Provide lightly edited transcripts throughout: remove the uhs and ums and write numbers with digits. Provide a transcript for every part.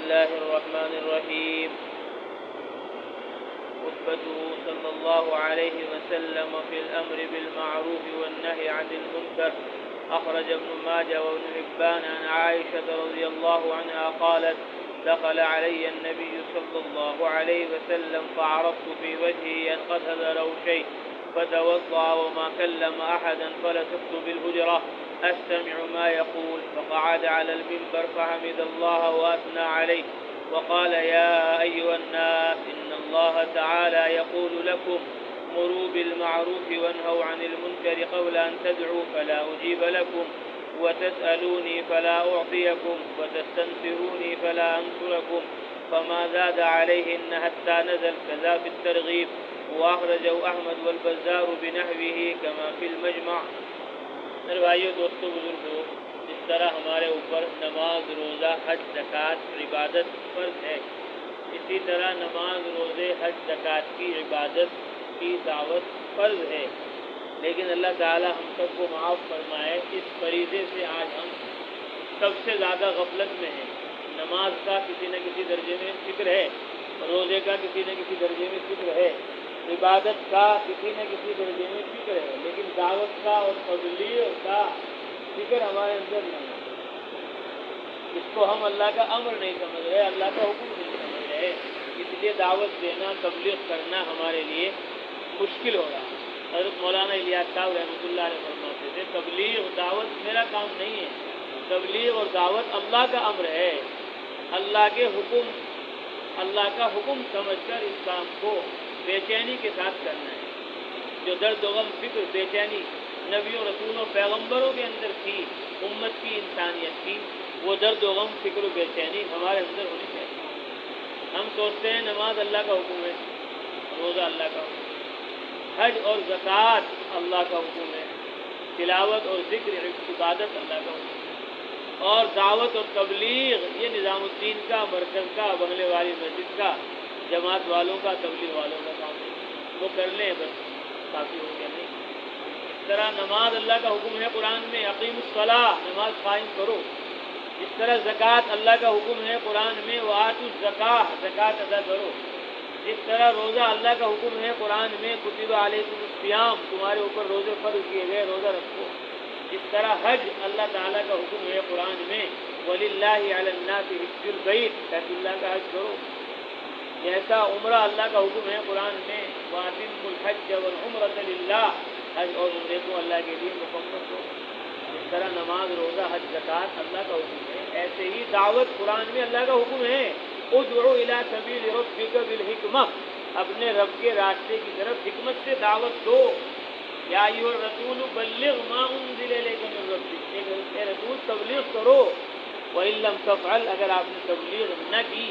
الله الرحمن الرحيم. خطبته صلى الله عليه وسلم في الأمر بالمعروف والنهي عن المنكر. أخرج ابن ماجه وابن حبان عن عائشة رضي الله عنها قالت: دخل علي النبي صلى الله عليه وسلم فعرفت في وجهه أن قد هدره شيء فتوضأ وما كلم أحدا فلتفت بالهجرة أستمع ما يقول، فقعد على المنبر فحمد الله وأثنى عليه وقال: يا أيها الناس إن الله تعالى يقول لكم: مروا بالمعروف وانهوا عن المنكر قبل أن تدعوا فلا أجيب لكم، وتسألوني فلا أعطيكم، وتستنصروني فلا أنصركم، فما زاد عليهن حتى نزل كذا في الترغيب. وأخرجه أحمد والبزار بنحوه كما في المجمع. میرے بھائیو، دوستو، بزرگو، جس طرح ہمارے اوپر نماز، روزہ، حج، زکوٰۃ عبادت فرض ہے، اسی طرح نماز، روزے، حج، زکوٰۃ کی عبادت کی دعوت فرض ہے. لیکن اللہ تعالی ہم سب کو معاف فرمائے، اس فریضے سے آج ہم سب سے زیادہ غفلت میں ہیں. نماز کا کسی نہ کسی درجے میں فکر ہے، روزے کا کسی نہ کسی درجے میں فکر ہے، عبادت کا کسی نہ کسی درجے میں فکر ہے، لیکن دعوت کا اور تبلیغ کا فکر ہمارے اندر نہیں ہے. اس کو ہم اللہ کا امر نہیں سمجھ رہے، اللہ کا حکم نہیں سمجھ رہے، اس لیے دعوت دینا، تبلیغ کرنا ہمارے لیے مشکل ہو رہا ہے. حضرت مولانا الیاس صاحب رحمۃ اللہ علیہ فرماتے تھے: تبلیغ دعوت میرا کام نہیں ہے، تبلیغ اور دعوت اللہ کا امر ہے. اللہ کے حکم، اللہ کا حکم سمجھ کر اس کام کو بے چینی کے ساتھ کرنا ہے. جو درد و غم، فکر، بے چینی نبیوں، رسولوں، پیغمبروں کے اندر تھی، امت کی، انسانیت کی، وہ درد و غم، فکر و بے چینی ہمارے اندر ہونی چاہیے. ہم سوچتے ہیں نماز اللہ کا حکم ہے، روزہ اللہ کا حکم ہے، حج اور زکوٰۃ اللہ کا حکم ہے، تلاوت اور ذکر عبادت اللہ کا حکم ہے، اور دعوت اور تبلیغ یہ نظام الدین کا، مرکز کا، بنگلے والی مسجد کا، جماعت والوں کا، تبلیغ والوں کا کام ہے. وہ کر لیں بس کافی ہو گیا. نہیں. اس طرح نماز اللہ کا حکم ہے قرآن میں: اقیم الصلاۃ، نماز قائم کرو. اس طرح زکوٰۃ اللہ کا حکم ہے قرآن میں: وآتوا الزکاۃ، زکوٰۃ ادا کرو. اس طرح روزہ اللہ کا حکم ہے قرآن میں: کتب علیکم الصیام، تمہارے اوپر روزے فرض کیے گئے، روزہ رکھو. اس طرح حج اللہ تعالیٰ کا حکم ہے قرآن میں: وَلِلَّهِ عَلَى النَّاسِ حِجُّ الْبَيْتِ، بیت اللہ کا حج کرو. جیسا عمرہ اللہ کا حکم ہے قرآن میں: وَأَتِمُّوا الْحَجَّ وَالْعُمْرَةَ لِلَّهِ، حج اور عمرے کو اللہ کے لیے مکمل کرو. اس طرح نماز، روزہ، حج، زکوٰۃ اللہ کا حکم ہے. ایسے ہی دعوت قرآن میں اللہ کا حکم ہے: ادعو الی سبیل ربک بالحکمہ، اپنے رب کے راستے کی طرف حکمت سے دعوت دو. یا ایھا الرسول بلغ ما انزل الیک من ربک، اے رسول تبلیغ کرو. وَإِن لَّمْ تَفْعَلْ، اگر آپ نے تبلیغ نہ کی،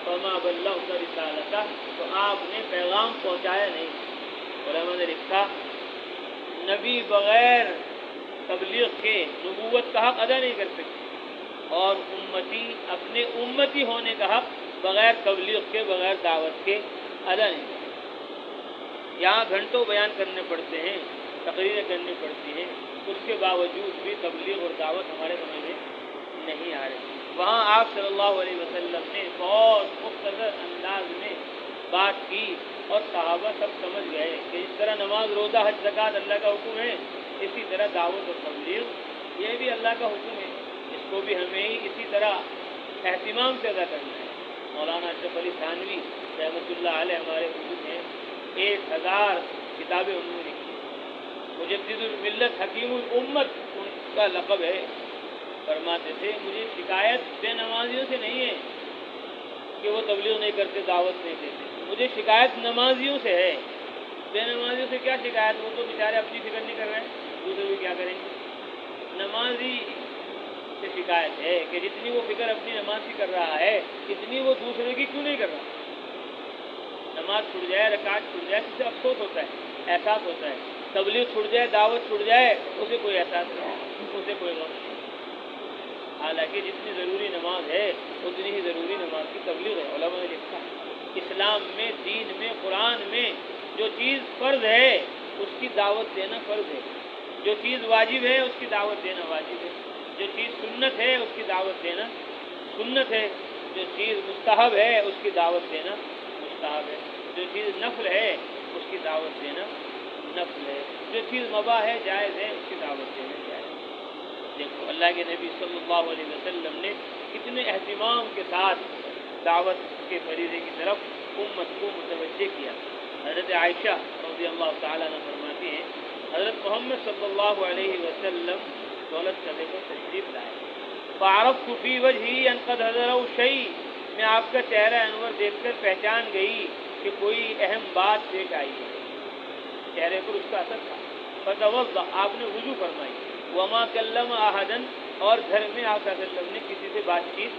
فَمَا بَلَّغْتَ رِسَالَتَهُ، تو آپ نے پیغام پہنچایا نہیں. علماء نے لکھا: نبی بغیر تبلیغ کے نبوت کا حق ادا نہیں کر سکتے، اور امتی اپنے امتی ہونے کا حق بغیر تبلیغ کے، بغیر دعوت کے ادا نہیں کر سکتے. یہاں گھنٹوں بیان کرنے پڑتے ہیں، تقریریں کرنی پڑتی ہیں، اس کے باوجود بھی تبلیغ اور دعوت ہمارے سمجھ میں نہیں آ رہی. وہاں آپ صلی اللہ علیہ وسلم نے بہت مختصر انداز میں بات کی، اور صحابہ سب سمجھ گئے کہ اس طرح نماز، روزہ، حج، زکوٰۃ اللہ کا حکم ہے، اسی طرح دعوت اور تبلیغ یہ بھی اللہ کا حکم ہے. اس کو بھی ہمیں ہی اسی طرح اہتمام سے ادا کرنا ہے. مولانا اشرف علی تھانوی رحمۃ اللہ علیہ ہمارے بزرگ ہیں، 1000 کتابیں انہوں نے لکھی. مجدد الملت، حکیم الامت ان کا لقب ہے. فرماتے تھے: مجھے شکایت بے نمازیوں سے نہیں ہے کہ وہ تبلیغ نہیں کرتے، دعوت نہیں دیتے، مجھے شکایت نمازیوں سے ہے. بے نمازیوں سے کیا شکایت؟ وہ تو بیچارے اپنی فکر نہیں کر رہے، دوسرے بھی کیا کریں گے. نمازی سے شکایت ہے کہ جتنی وہ فکر اپنی نماز کی کر رہا ہے، اتنی وہ دوسرے کی کیوں نہیں کر رہا. نماز چھوٹ جائے، رکعت چھوٹ جائے، اس سے افسوس ہوتا ہے، احساس ہوتا ہے. تبلیغ چھوٹ جائے، دعوت چھوٹ جائے، اسے کوئی احساس نہیں، اسے کوئی غم نہیں. حالانکہ جتنی ضروری نماز ہے اتنی ہی ضروری نماز کی تبلیغ ہے. علماء نے لکھا: اسلام میں، دین میں، قرآن میں جو چیز فرض ہے اس کی دعوت دینا فرض ہے، جو چیز واجب ہے اس کی دعوت دینا واجب ہے، جو چیز سنت ہے اس کی دعوت دینا سنت ہے. جو چیز مستحب ہے اس کی دعوت دینا مستحب ہے، جو چیز نفل ہے اس کی دعوت دینا نفل ہے، جو چیز مباح ہے جائز ہے اس کی دعوت دینا جائز ہے۔ دیکھو اللہ کے نبی صلی اللہ علیہ وسلم نے کتنے اہتمام کے ساتھ دعوت کے فریضے کی طرف امت کو متوجہ کیا۔ حضرت عائشہ رضی اللہ تعالیٰ عنہ فرماتی ہیں حضرت محمد صلی اللہ علیہ وسلم دولت قدے کو تشریف لائے، فعرفت فی وجہی ان قد حضروا شیء، میں آپ کا چہرہ انور دیکھ کر پہچان گئی کہ کوئی اہم بات پیش آئی ہے، چہرے پر اس کا اثر تھا۔ فتوضأ، آپ نے وضو فرمائی، وما کلم احدا، اور گھر میں آپ صلی اللہ علیہ وسلم نے کسی سے بات چیت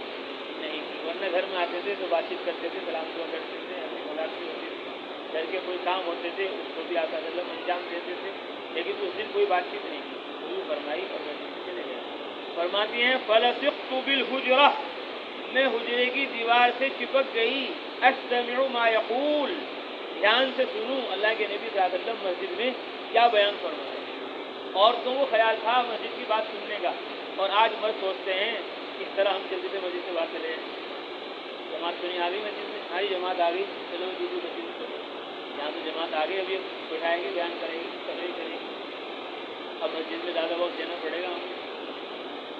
نہیں کی، ورنہ گھر میں آتے تھے تو بات چیت کرتے تھے، سلام دعا کرتے تھے، ہنسی مذاق بھی ہوتی تھی، گھر کے کوئی کام ہوتے تھے اس کو بھی آپ صلی اللہ علیہ وسلم انجام دیتے تھے، لیکن اس دن کوئی بات چیت نہیں کی، وضو فرمائی اور مسجد سے چلے گئے۔ فرماتی ہیں فلصقت بالحجرہ، میں حجرے کی دیوار سے چپک گئی، استمع ما یقول، دھیان سے سنوں اللہ کے نبی صلی اللہ علیہ وسلم مسجد میں کیا بیان فرما رہے ہیں۔ عورتوں کو خیال تھا مسجد کی بات سننے کا، اور آج مرد سوچتے ہیں اس طرح ہم جلدی سے مسجد سے بات چلے ہیں، جماعت تو نہیں آ گئی مسجد میں، ہماری جماعت آ گئی، چلو دوسری مسجد میں چلو، یہاں تو جماعت آ گئی، ابھی بٹھائیں گے، بیان کریں گے، تقریر کریں گے، اب مسجد میں زیادہ وقت دینا پڑے گا ہمیں،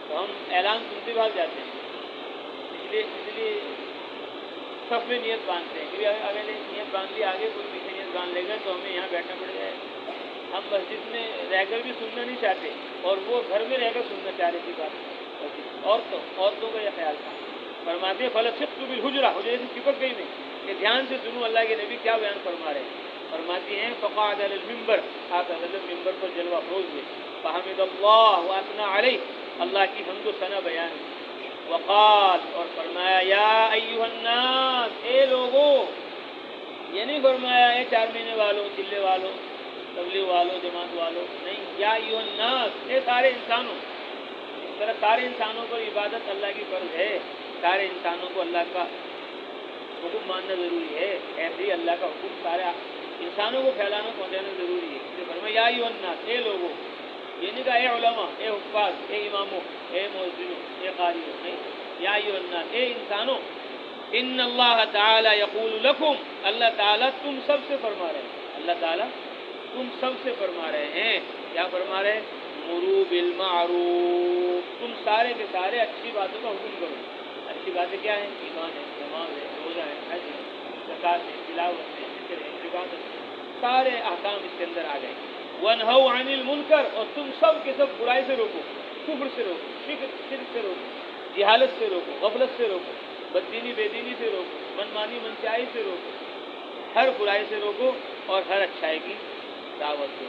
تو ہم اعلان سنتے بھاگ جاتے ہیں، اس لیے سب میں نیت باندھتے ہیں کہ اگر نیت باندھ لی، آگے کوئی پیچھے نیت باندھ لے گا تو ہمیں یہاں بیٹھنا پڑے گا۔ ہم مسجد میں رہ کر بھی سننا نہیں چاہتے، اور وہ گھر میں رہ کر سننا چاہ رہی تھی بات، عورتوں کا یہ خیال تھا۔ فرماتے ہیں فلصقت بالحجرہ، حجرے سے چپک گئی میں کہ دھیان سے سنوں اللہ کے نبی کیا بیان فرما رہے ہیں۔ فرماتی ہیں فقعد علی المنبر، آپ حضرت ممبر پر جلوہ افروز ہوئے، فحمد اللہ واثنى علیہ، اللہ کی حمد و ثنا بیان کی، وقال، اور فرمایا یا ایھا الناس، اے لوگو، یہ نہیں فرمایا اے 4 مہینے والوں، چلے والوں، تبلیغ والوں، جماعت والوں، نہیں، یا ایھا الناس، اے سارے انسانوں، اس طرح سارے انسانوں پر عبادت اللہ کی فرض ہے، سارے انسانوں کو اللہ کا حکم ماننا ضروری ہے، ایسے ہی اللہ کا حکم سارے انسانوں کو پھیلانا پہنچانا ضروری ہے۔ اس لیے فرمایا یا ایھا الناس، اے لوگو، یہ نہیں کہا اے علماء، اے حفاظ، اے اماموں، اے مؤذنوں، اے قاریوں، نہیں، یا ایھا الناس، اے انسانوں، ان اللہ تعالی یقول لکم، اللہ تعالیٰ تم سب سے فرما رہے ہیں، اللہ تعالیٰ تم سب سے فرما رہے ہیں، کیا فرما رہے ہیں؟ مروا بالمعروف، تم سارے کے سارے اچھی باتوں کا حکم کرو۔ اچھی باتیں کیا ہیں؟ ایمان ہے، نماز ہے، روزہ ہے، حج ہے، زکوٰۃ ہے، تلاوت ہے، ذکر ہے، عبادت ہے، سارے احکام اس کے اندر آ گئے۔ وَانْهَوْا عَنِ الْمُنْكَرِ، اور تم سب کے سب برائی سے روکو، کفر سے روکو، شرک سے روکو، جہالت سے روکو، غفلت سے روکو، بددینی بے دینی سے روکو، منمانی منچائی سے روکو، ہر برائی سے روکو اور ہر اچھائی کی دعوت دو۔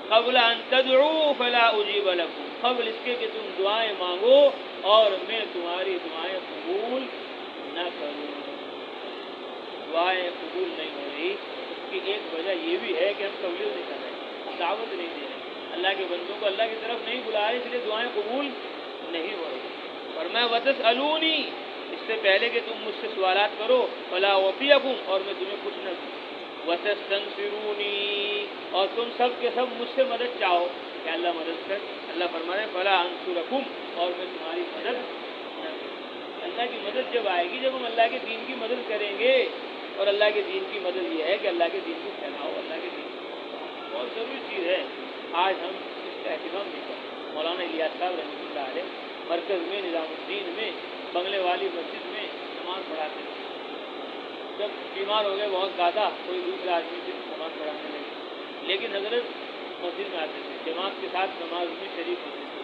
قبل ان تدعوا فلا اجیب لکم، قبل اس کے کہ تم دعائیں مانگو اور میں تمہاری دعائیں قبول نہ کروں۔ دعائیں قبول نہیں ہو رہی، اس کی ایک وجہ یہ بھی ہے کہ ہم تبلیغ نہیں کر رہے، دعوت نہیں دے رہے، اللہ کے بندوں کو اللہ کی طرف نہیں بلا رہے، اس لیے دعائیں قبول نہیں ہو رہی۔ فرمایا وَتَسْأَلُونِی، اس سے پہلے کہ تم مجھ سے سوالات کرو، فَلَا أُعْطِيَكُمْ، اور میں تمہیں کچھ نہ دوں، وَتَسْتَنصِرُونِی، اور تم سب کے سب مجھ سے مدد چاہو کہ اللہ مدد کر، اللہ فرما رہے ہیں فَلَا أَنْصُرَكُمْ، اور میں تمہاری مدد نہ کروں۔ اللہ کی مدد جب آئے گی، جب ہم اللہ کے دین کی مدد کریں گے، اور اللہ کے دین کی مدد یہ ہے کہ اللہ کے دین کو پھیلاؤ، اللہ کے دین بہت ضروری چیز ہے، آج ہم اس کا اہتمام نہیں کرتے۔ مولانا الیاس صاحب رحمۃ اللہ علیہ مرکز میں نظام الدین میں بنگلے والی مسجد میں نماز پڑھاتے تھے، جب بیمار ہو گئے بہت زیادہ، کوئی دوسرا آدمی سے نماز پڑھانے لگے، لیکن حضرت مسجد میں آتے تھے، جماعت کے ساتھ نماز میں شریک ہوتے تھے،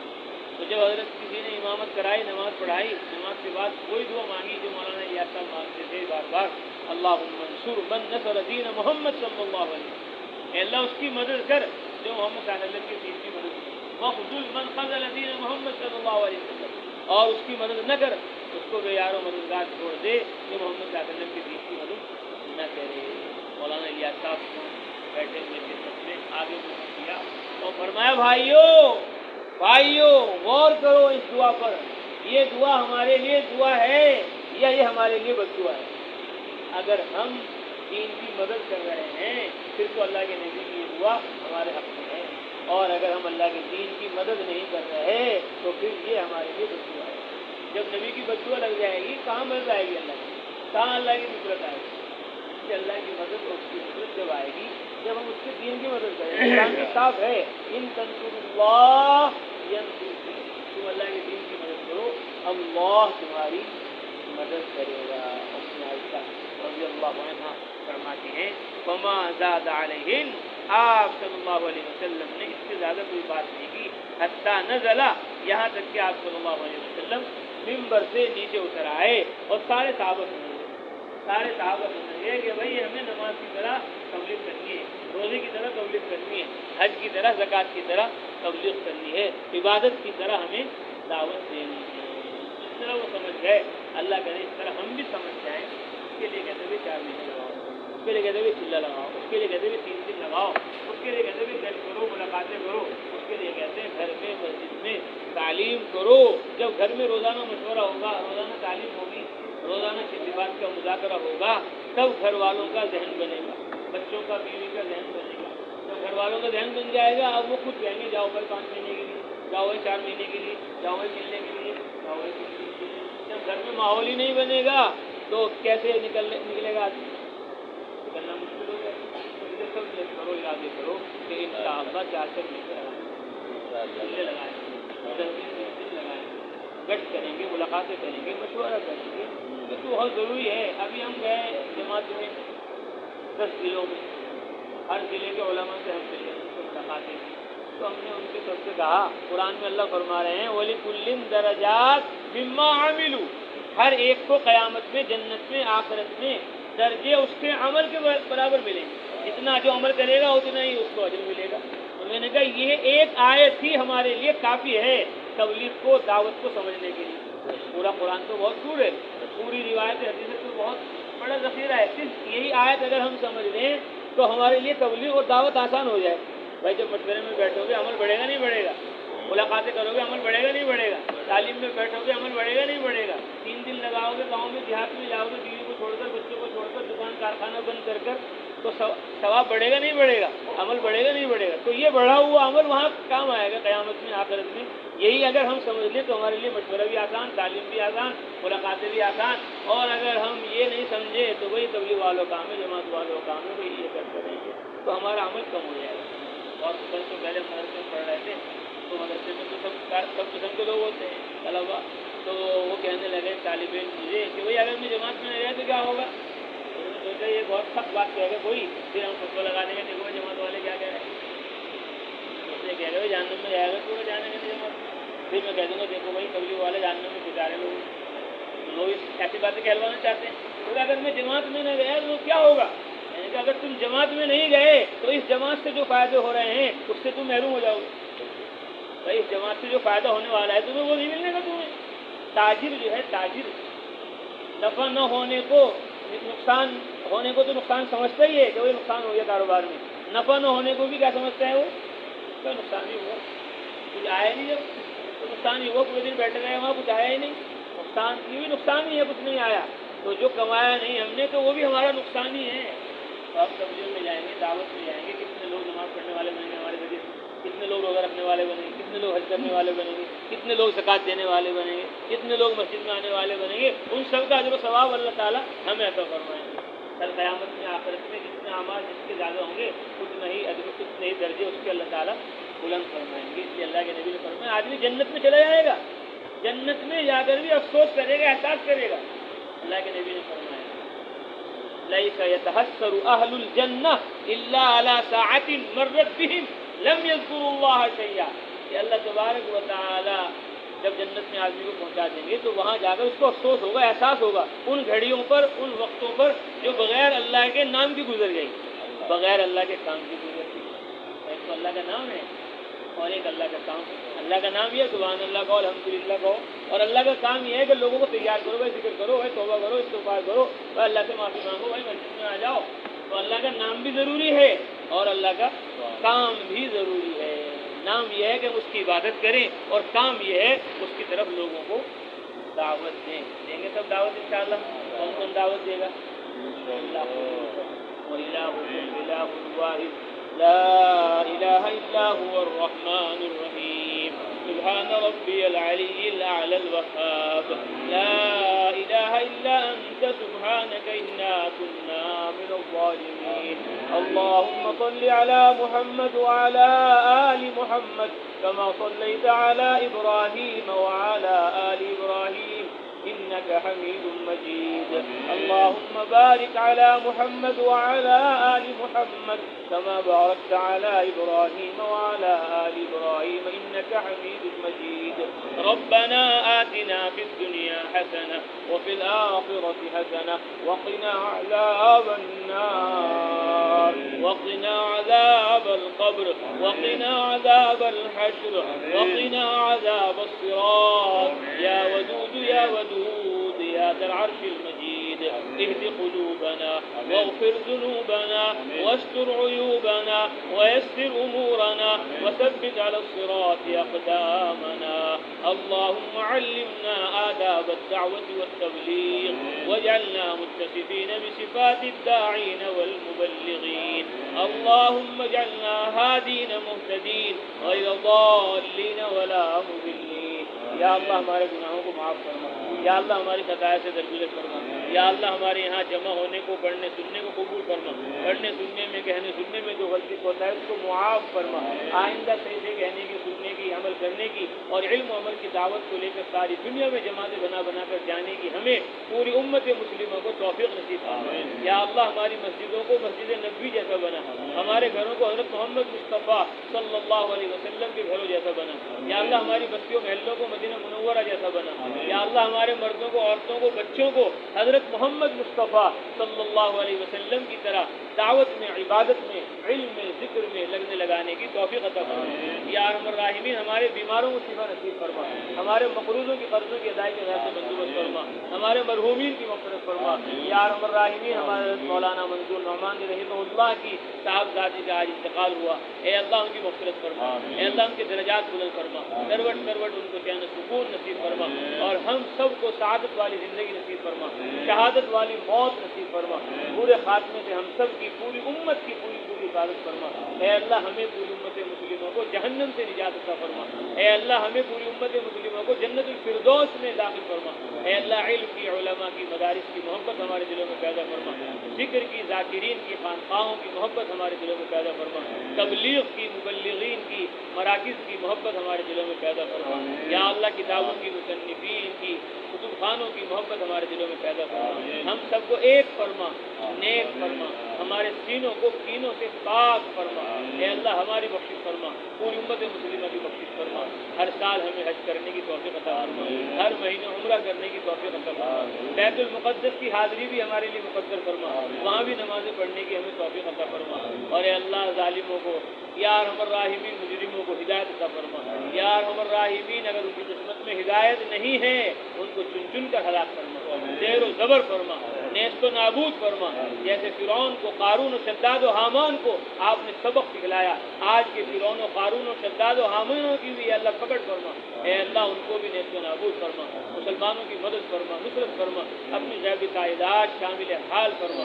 تو جب حضرت کسی نے امامت کرائی، نماز پڑھائی، نماز کے بعد کوئی دعا مانگی جو مولانا الیاس صاحب مانگتے تھے بار بار، اللہم انصر من نصر دین محمد صلی اللہ علیہ وسلم، اے اللہ اس کی مدد کر جو محمد صلی اللہ علیہ وسلم کے دین کی مدد کی، وخذل من خذل دین محمد صلی اللہ علیہ وسلم، اور اس کی مدد نہ کر، اس کو بے یار و مددگار چھوڑ دے جو محمد صلی اللہ علیہ وسلم کے دین کی مدد نہ کرے۔ مولانا الیاس صاحب بیٹھے ہوئے تھے، سب نے آگے منہ کیا اور فرمایا بھائیو غور کرو اس دعا پر، یہ دعا ہمارے لیے دعا ہے یا یہ ہمارے لیے بد دعا ہے؟ اگر ہم دین کی مدد کر رہے ہیں پھر تو اللہ کے نبی کی یہ دعا ہمارے حق میں ہے، اور اگر ہم اللہ کے دین کی مدد نہیں کر رہے تو پھر یہ ہمارے لیے بد دعا ہے۔ جب نبی کی بددعا لگ جائے گی کہاں مدد آئے گی اللہ کی، کہاں اللہ کی نصرت آئے گی؟ کہ اللہ کی مدد اور اس کی نصرت جب آئے گی جب ہم اس کے دین کی مدد کریں گے۔ قرآن میں صاف ہے ان تنصروا اللہ ینصرکم، تم اللہ کے دین کی مدد کرو اللہ تمہاری مدد کرے گا۔ اپنی عائشہ رضی اللہ عنہا فرماتی ہیں وما زاد علیہن، آپ صلی اللہ علیہ وسلم نے اس سے زیادہ کوئی بات نہیں کی، حتی نزلہ، یہاں تک کہ آپ صلی اللہ علیہ وسلم ممبر سے نیچے اتر آئے اور سارے صحابہ سمجھ گئے کہ بھائی ہمیں نماز کی طرح تبلیغ کرنی ہے، روزے کی طرح تبلیغ کرنی ہے، حج کی طرح زکوٰۃ کی طرح تبلیغ کرنی ہے، عبادت کی طرح ہمیں دعوت دینی ہے۔ اس طرح وہ سمجھ گئے، اللہ کرے اس طرح ہم بھی سمجھ جائیں۔ اس کے لیے کہتے ہوئے 4 مہینے لگاؤ، اس کے لیے کہتے ہوئے چلہ لگاؤ، اس کے لیے کہتے ہوئے 3 دن لگاؤ، اس کے لیے کہتے ہوئے گھر کرو، ملاقاتیں کرو، اس کے لیے کہتے ہیں گھر میں مسجد میں تعلیم کرو۔ جب گھر میں روزانہ مشورہ ہوگا، روزانہ تعلیم ہوگی، روزانہ کسی بات کا مذاکرہ ہوگا، تب گھر والوں کا ذہن بنے گا، بچوں کا، بیوی کا ذہن بنے گا۔ جب گھر والوں کا ذہن بن جائے گا اب وہ خود کہیں گے جاؤ بھائی 5 مہینے کے لیے، جاؤ بھائی 4 مہینے کے لیے، جاؤ بھائی کھیلنے کے لیے، جاؤ بھائی کھیلنے کے لیے۔ جب گھر میں ماحول ہی نہیں بنے گا تو کیسے نکلے گا آدمی؟ نکلنا مشکل ہو جائے گا۔ سب کرو، ارادے کرو کہ انشاءاللہ 4 سے لے کر لگائیں گشت کریں گے، ملاقاتیں کریں گے، مشورہ کریں گے، تو بہت ضروری ہے۔ ابھی ہم گئے جماعت میں 10 ضلعوں میں، ہر ضلع کے علماء سے ہم ملے، ان سے ملاقاتیں کی، تو ہم نے ان کے سب سے کہا، قرآن میں اللہ فرما رہے ہیں وَلِكُلٍّ دَرَجَاتٍ مِّمَّا عَمِلُوا، ہر ایک کو قیامت میں، جنت میں، آخرت میں درجے اس کے عمل کے برابر ملیں گے، جتنا جو عمل کرے گا اتنا ہی اس کو اجر ملے گا۔ اور میں نے کہا یہ ایک آیت ہی ہمارے لیے کافی ہے تبلیغ کو، دعوت کو سمجھنے کے لیے۔ پورا قرآن تو بہت دور ہے، پوری روایت حدیث تو بہت بڑا ذخیرہ ہے، صرف یہی آیت اگر ہم سمجھ لیں تو ہمارے لیے تبلیغ اور دعوت آسان ہو جائے۔ بھائی جب مشورے میں بیٹھو گے عمل بڑھے گا نہیں بڑھے گا، ملاقاتیں کرو گے عمل بڑھے گا نہیں بڑھے گا، تعلیم میں بیٹھو گے عمل بڑھے گا نہیں بڑھے گا، 3 دن لگاؤ گے گاؤں میں دیہات میں، جاؤ گے بیوی کو چھوڑ کر، بچوں کو چھوڑ کر، دکان کارخانہ بند کر کر، تو ثواب بڑھے گا نہیں بڑھے گا، عمل بڑھے گا نہیں بڑھے گا۔ تو یہ بڑھا ہوا عمل وہاں کام آئے گا قیامت میں، آخرت میں۔ یہی اگر ہم سمجھ لیں تو ہمارے لیے مشورہ بھی آسان، تعلیم بھی آسان، ملاقاتیں بھی آسان۔ اور اگر ہم یہ نہیں سمجھے تو وہی تبلیغ والوں کام ہے، جماعت والوں کام ہے، وہی یہ کرتے رہیں گے تو ہمارا عمل کم ہو جائے گا۔ اور کل تو پہلے مدرسے میں پڑھ رہے تھے، تو مدرسے میں تو سب قسم کے لوگ ہوتے ہیں طلبا، تو وہ کہنے لگے طالب علم مجھے کہ بھائی اگر میں جماعت میں نہیں رہے تو کیا ہوگا؟ انہوں نے سوچا یہ بہت سخت بات کہے گا کوئی، پھر ہم خود کو لگا دیں گے دیکھو جماعت والے کیا کہہ رہے ہیں، اس نے کہہ رہے جہنم میں جائے گا تو جانے کے جماعت میں، پھر میں کہہ دوں گا دیکھو بھائی تبلیغ والے جہنم میں بیچارے لوگ ایسی باتیں کہلوانا چاہتے ہیں، تو اگر میں جماعت میں نہیں گیا تو کیا ہوگا؟ یعنی کہ اگر تم جماعت میں نہیں گئے تو اس جماعت سے جو فائدے ہو رہے ہیں اس سے تم محروم ہو جاؤ گے۔ بھائی اس جماعت سے جو فائدہ ہونے والا ہے تمہیں وہ نہیں ملنے گا۔ تمہیں تاجر جو ہے، تاجر نفع نہ ہونے کو، نقصان ہونے کو تو نقصان سمجھتا ہی ہے کہ وہ نقصان ہو گیا کاروبار میں، نفع نہ ہونے کو بھی کیا سمجھتا ہے وہ تو نقصان ہی ہوا، کچھ آیا نہیں جب تو نقصان ہی ہوا، پورے دن بیٹھے رہے وہاں کچھ آیا ہی نہیں، نقصان یہ بھی نقصان ہی ہے، کچھ نہیں آیا، تو جو کمایا نہیں ہم نے تو وہ بھی ہمارا نقصان ہی ہے۔ تو آپ تبلیغ میں جائیں گے، دعوت میں جائیں گے، کتنے لوگ نماز پڑھنے والے بنیں گے ہمارے ذریعے، کتنے لوگ روزہ رکھنے والے بنیں گے، کتنے لوگ حج کرنے والے بنیں گے، کتنے لوگ زکوٰۃ دینے والے بنیں گے، کتنے لوگ مسجد میں آنے والے بنیں گے، ان سب کا اجر و ثواب اللہ تعالیٰ ہمیں عطا فرمائیں گے۔ کل قیامت میں، آخرت میں جتنے اعمال جس کے زیادہ ہوں گے اتنا ہی اجر، اتنے ہی درجے اس کے اللہ تعالیٰ بلند فرمائیں گے۔ اس لیے اللہ کے نبی نے فرمایا آدمی جنت میں چلا جائے گا، جنت میں جا کر بھی افسوس کرے گا، احساس کرے گا۔ اللہ کے نبی نے فرمایا لَيْسَ يَتَحَسَّرُ أَهْلُ الْجَنَّةِ إِلَّا عَلَى سَاعَةٍ مَرَّتْ بِهِمْ لَمْ يَذْكُرُوا اللَّهَ شَيْئًا، کہ اللہ تبارک و تعالی جب جنت میں آدمی کو پہنچا دیں گے تو وہاں جا کر اس کو افسوس ہوگا، احساس ہوگا ان گھڑیوں پر، ان وقتوں پر جو بغیر اللہ کے نام کی گزر گئی، بغیر اللہ کے کام کی گزر گئی۔ ایک تو اللہ کا نام ہے اور ایک اللہ کا کام۔ اللہ کا نام یہ ہے سبحان اللہ کہو، الحمدللہ کہو، اور اللہ کا کام یہ ہے کہ لوگوں کو تیار کرو، بھائی ذکر کرو، بھائی توبہ کرو، استغفار کرو، بھائی اللہ سے معافی مانگو، بھائی مسجد میں آ جاؤ۔ تو اللہ کا نام بھی ضروری ہے اور اللہ کا کام بھی ضروری ہے۔ نام یہ ہے کہ ہم اس کی عبادت کریں اور کام یہ ہے اس کی طرف لوگوں کو دعوت دیں گے سب دعوت انشاءاللہ۔ کون کون دعوت دے گا؟ اللہ وَإِلَٰهُكُمْ إِلَٰهٌ وَاحِدٌ لَا إِلَٰهَ إِلَّا هُوَ الرَّحْمَٰنُ الرَّحِيمُ۔ سبحان ربي العلي الأعلى الوهاب. لا إله إلا أنت سبحانك إنا كنا من الظالمين. اللهم صل على محمد وعلى آل محمد كما صليت على إبراهيم وعلى آل إبراهيم إنك حميد مجيد. اللهم بارك على محمد وعلى آل محمد كما باركت على إبراهيم وعلى آل إبراهيم إنك حميد مجيد. ربنا آتنا في الدنيا حسنة وفي الآخرة حسنة وقنا عذاب النار وقنا عذاب القبر وقنا عذاب الحشر وقنا عذاب الصراط يا ودود يا ودود يا ذا العرش المجيد. اهد قلوبنا واغفر ذنوبنا واستر عيوبنا ويسر أمورنا وثبت على الصراط أقدامنا. اللهم علمنا آداب الدعوة والتبليغ واجعلنا متصفين بصفات الداعين والمبلغين. اللهم اجعلنا هادين مهتدين غير ضالين ولا مضلين. یا اللہ ہمارے گناہوں کو معاف فرما. یا اللہ ہماری خطائیں سے درگزر فرما. یا اللہ ہمارے یہاں جمع ہونے کو پڑھنے سننے کو قبول فرما. پڑھنے سننے میں کہنے سننے میں جو غلطی ہوتا ہے اس کو معاف فرما. آئندہ صحیح سے کہنے کی سننے کی عمل کرنے کی اور علم و عمل کی دعوت کو لے کر ساری دنیا میں جماعتیں بنا بنا کر جانے کی ہمیں پوری امت مسلموں کو توفیق نصیب فرما. یا اللہ ہماری مسجدوں کو مسجد نبوی جیسا بنا. ہمارے گھروں کو حضرت محمد مصطفیٰ صلی اللہ علیہ وسلم کے گھروں جیسا بنا. یا اللہ ہماری بستیوں محلوں کو مدینہ منورہ جیسا بنا. یا اللہ ہمارے مردوں کو عورتوں کو بچوں کو حضرت محمد مصطفیٰ صلی اللہ علیہ وسلم کی طرح دعوت میں عبادت میں علم میں ذکر میں لگنے لگانے کی توفیق عطا فرما. یا ارحم الراحمین ہمارے بیماروں کو شفا نصیب فرما. ہمارے مقروضوں کی قرضوں کی ادائیگی کے سے بندوبست فرما. ہمارے مرحومین کی مغفرت فرما. یا ارحم الراحمین ہمارے مولانا منظور نعمان رحمہ اللہ کی صاحبزادی کا آج انتقال ہوا. اے اللہ ان کی مغفرت فرما. اے اللہ ان کے درجات بلند فرما. کروٹ کروٹ ان کو چین سکون نصیب فرما اور ہم سب کو سعادت والی زندگی نصیب فرما. شہادت والی موت نصیب فرما. برے خاتمے سے ہم سب کی پوری امت کی پوری حفاظت فرما. اے اللہ ہمیں پوری امت مسلموں کو جہنم سے نجات عطا فرما. اے اللہ ہمیں پوری امت مسلموں کو جنت الفردوس میں داخل فرما. اے اللہ علم کی علماء کی مدارس کی محبت ہمارے دلوں میں پیدا فرما. ذکر کی ذاکرین کی خانقاہوں کی محبت ہمارے دلوں میں پیدا فرما. تبلیغ کی مبلغین کی مراکز کی محبت ہمارے دلوں میں پیدا فرما. یا اللہ کتابوں کی مصنفین کی کتب خانوں کی محبت ہمارے دلوں میں پیدا فرما. ہم سب کو ایک فرما نیک فرما. ہمارے سینوں کو کینوں سے پاک فرما. اے اللہ ہماری بخشش فرما. پوری امت مسلمہ کی بخشش فرما. ہر سال ہمیں حج کرنے کی توفیق عطا فرما. ہر مہینے عمرہ کرنے کی توفیق عطا فرما. بیت المقدس کی حاضری بھی ہمارے لیے مقدر فرما. وہاں بھی نمازیں پڑھنے کی ہمیں توفیق عطا فرما. اور اے اللہ ظالموں کو یا ارحم الراحمین مجرموں کو ہدایت عطا فرما. یا ارحم الراحمین اگر ان کی قسمت میں ہدایت نہیں ہے ان کو چن چن کر ہلاک فرما. زیر و زبر فرما. نیست و نابود فرما. جیسے فرعون کو قارون و شداد و حامان کو آپ نے سبق سکھلایا آج کے فرعون و قارون و شداد و حامانوں کی بھی اللہ پکڑ فرما. اے اللہ ان کو بھی نیست و نابود فرما. مسلمانوں کی مدد فرما نصرت فرما. اپنی غیبی تعداد شامل حال فرما.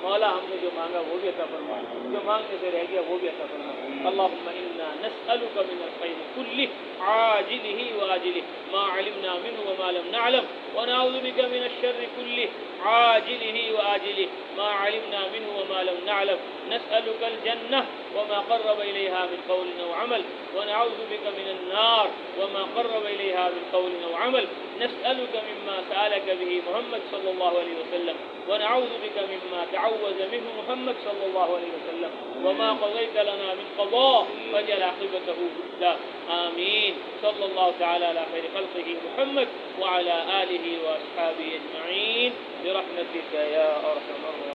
مولا ہم نے جو مانگا وہ بھی عطا فرما. جو مانگنے سے رہ گیا وہ بھی عطا فرما. اللهم إنا نسألك من الخير كله عاجله وآجله ما علمنا منه وما لم نعلم ونعوذ بك من الشر كله عاجله وآجله ما علمنا منه وما لم نعلم. نسألك الجنة وما قرب إليها من قول أو عمل ونعوذ بك من النار وما قرب إليها من قول أو عمل. نسألك مما سألك به محمد صلى الله عليه وسلم ونعوذ بك مما تعوذ منه محمد صلى الله عليه وسلم وما قضيت لنا من قضاء فاجعل عاقبته رشدا. آمين. صلى الله تعالى على خير خلقه محمد وعلى آله وأصحابه أجمعين برحمتك يا أرحم الراحمين.